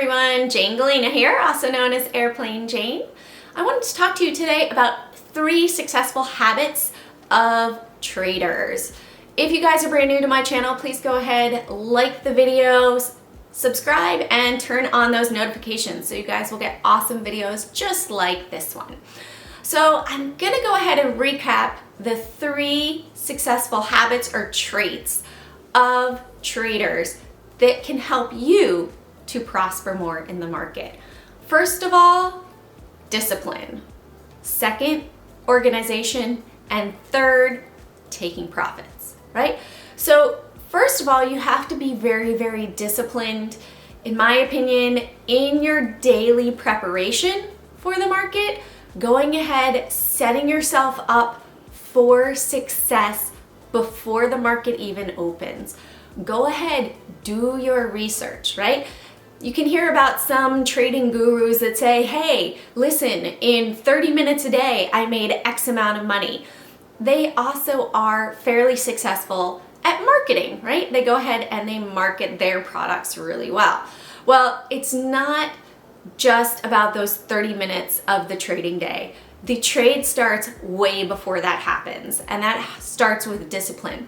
everyone, Jane Galena here, also known as Airplane Jane. I wanted to talk to you today about 3 successful habits of traders. If you guys are brand new to my channel, please go ahead, like the videos, subscribe, and turn on those notifications so you guys will get awesome videos just like this one. So I'm gonna go ahead and recap the 3 successful habits or traits of traders that can help you to prosper more in the market. First of all, discipline. Second, organization. And third, taking profits, right? So first of all, you have to be very, very disciplined, in my opinion, in your daily preparation for the market, going ahead, setting yourself up for success before the market even opens. Go ahead, do your research, right? You can hear about some trading gurus that say, hey, listen, in 30 minutes a day, I made X amount of money. They also are fairly successful at marketing, right? They go ahead and they market their products really well. Well, it's not just about those 30 minutes of the trading day. The trade starts way before that happens, and that starts with discipline.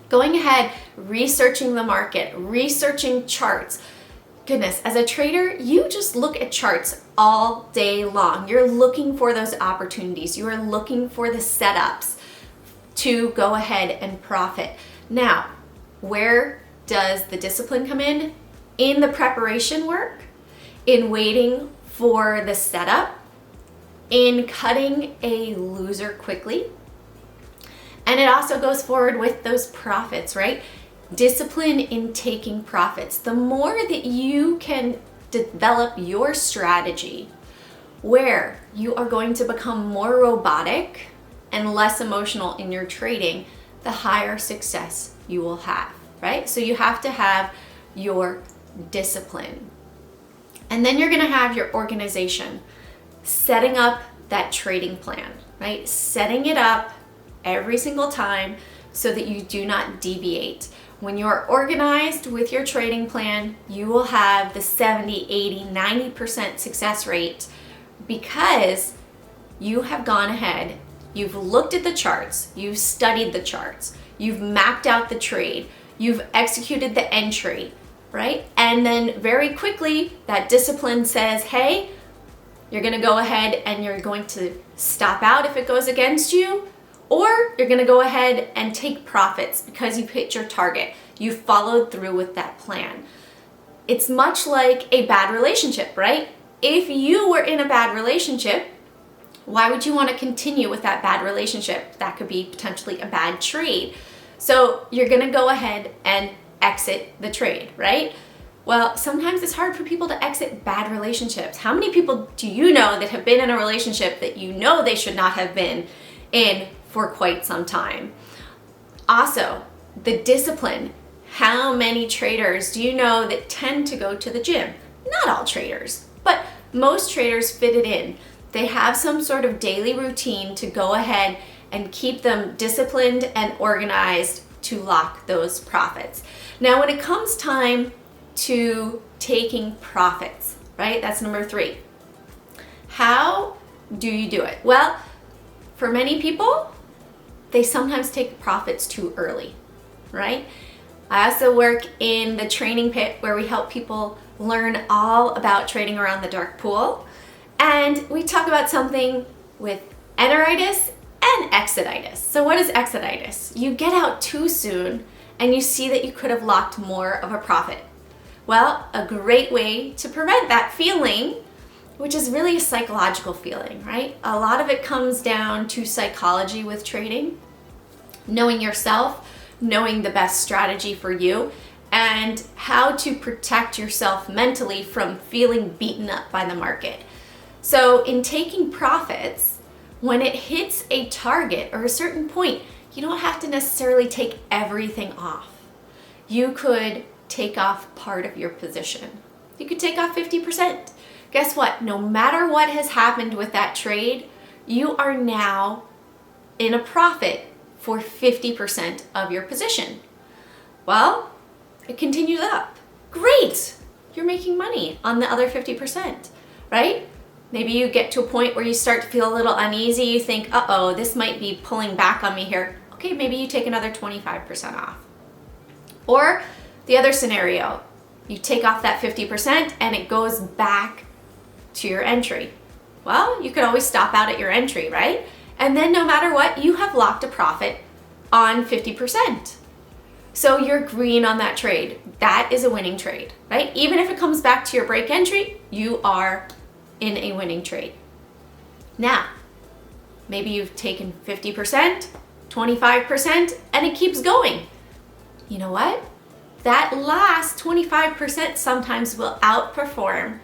Going ahead, researching the market, researching charts. Goodness, as a trader, you just look at charts all day long. You're looking for those opportunities. You are looking for the setups to go ahead and profit. Now, where does the discipline come in? In the preparation work, in waiting for the setup, in cutting a loser quickly. And it also goes forward with those profits, right? Discipline in taking profits. The more that you can develop your strategy where you are going to become more robotic and less emotional in your trading, the higher success you will have, right? So you have to have your discipline. And then you're gonna have your organization, setting up that trading plan, right? Setting it up every single time so that you do not deviate. When you're organized with your trading plan, you will have the 70, 80, 90% success rate because you have gone ahead, you've looked at the charts, you've studied the charts, you've mapped out the trade, you've executed the entry, right? And then very quickly, that discipline says, hey, you're gonna go ahead and you're going to stop out if it goes against you, or you're gonna go ahead and take profits because you've hit your target. You followed through with that plan. It's much like a bad relationship, right? If you were in a bad relationship, why would you want to continue with that bad relationship? That could be potentially a bad trade. So you're gonna go ahead and exit the trade, right? Well, sometimes it's hard for people to exit bad relationships. How many people do you know that have been in a relationship that you know they should not have been in for quite some time? Also, the discipline. How many traders do you know that tend to go to the gym? Not all traders, but most traders fit it in. They have some sort of daily routine to go ahead and keep them disciplined and organized to lock those profits. Now, when it comes time to taking profits, right? That's number 3. How do you do it? Well, for many people, they sometimes take profits too early, right? I also work in the training pit where we help people learn all about trading around the dark pool. And we talk about something with enteritis and exoditis. So what is exoditis? You get out too soon and you see that you could have locked more of a profit. Well, a great way to prevent that feeling, which is really a psychological feeling, right? A lot of it comes down to psychology with trading, knowing yourself, knowing the best strategy for you, and how to protect yourself mentally from feeling beaten up by the market. So in taking profits, when it hits a target or a certain point, you don't have to necessarily take everything off. You could take off part of your position. You could take off 50%. Guess what? No matter what has happened with that trade, you are now in a profit for 50% of your position. Well, it continues up. Great! you're making money on the other 50%, right? Maybe you get to a point where you start to feel a little uneasy. You think, uh-oh, this might be pulling back on me here. Okay, maybe you take another 25% off. Or the other scenario, you take off that 50% and it goes back to your entry. Well, you could always stop out at your entry, right? And then no matter what, you have locked a profit on 50%. So you're green on that trade. That is a winning trade, right? Even if it comes back to your break entry, you are in a winning trade. Now, maybe you've taken 50%, 25%, and it keeps going. You know what? That last 25% sometimes will outperform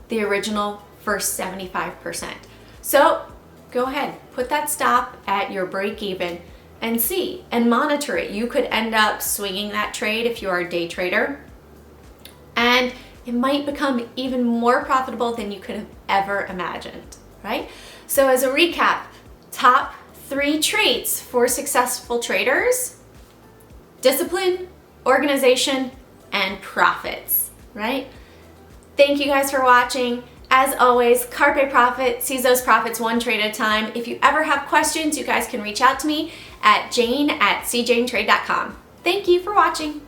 the original first 75%. So go ahead, put that stop at your break even and see and monitor it. You could end up swinging that trade if you are a day trader, and it might become even more profitable than you could have ever imagined, right? So as a recap, top 3 traits for successful traders: discipline, organization, and profits, right? Thank you guys for watching. As always, carpe profit, seize those profits one trade at a time. If you ever have questions, you guys can reach out to me at jane@cjanetrade.com. Thank you for watching.